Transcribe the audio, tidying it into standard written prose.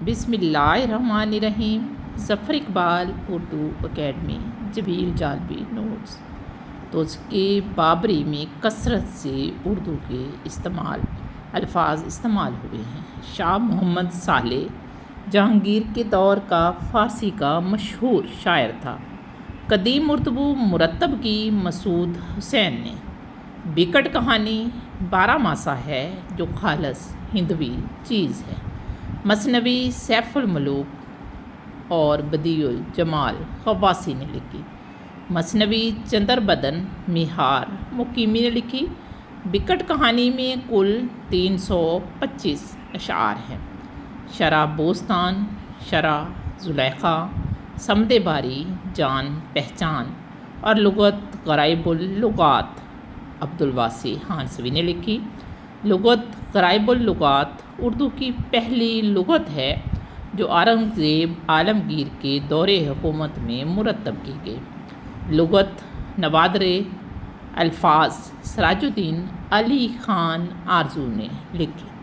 بسم اللہ الرحمن الرحیم۔ ظفر اقبال اردو اکیڈمی جبیل جالبی نوٹس۔ تو اس کے بابری میں کثرت سے اردو کے الفاظ استعمال ہوئے ہیں۔ شاہ محمد صالح جہانگیر کے دور کا فارسی کا مشہور شاعر تھا۔ قدیم اردو مرتب کی مسعود حسین نے۔ بکٹ کہانی 12 ماسہ ہے جو خالص ہندوی چیز ہے۔ مثنوی سیف الملوک اور بدیع الجمال خواصی نے لکھی۔ مثنوی چندر بدن میہار مقیمی نے لکھی۔ بکٹ کہانی میں کل 325 اشعار ہیں۔ شرح بوستان، شرح زلیخا، صمد باری، جان پہچان اور لغت غرائب اللغات عبدالواسع ہانسوی نے لکھی۔ لغت غرائب اللغات اردو کی پہلی لغت ہے جو اورنگزیب عالمگیر کے دور حکومت میں مرتب کی گئی۔ لغت نوادر الفاظ سراج الدین علی خان آرزو نے لکھی۔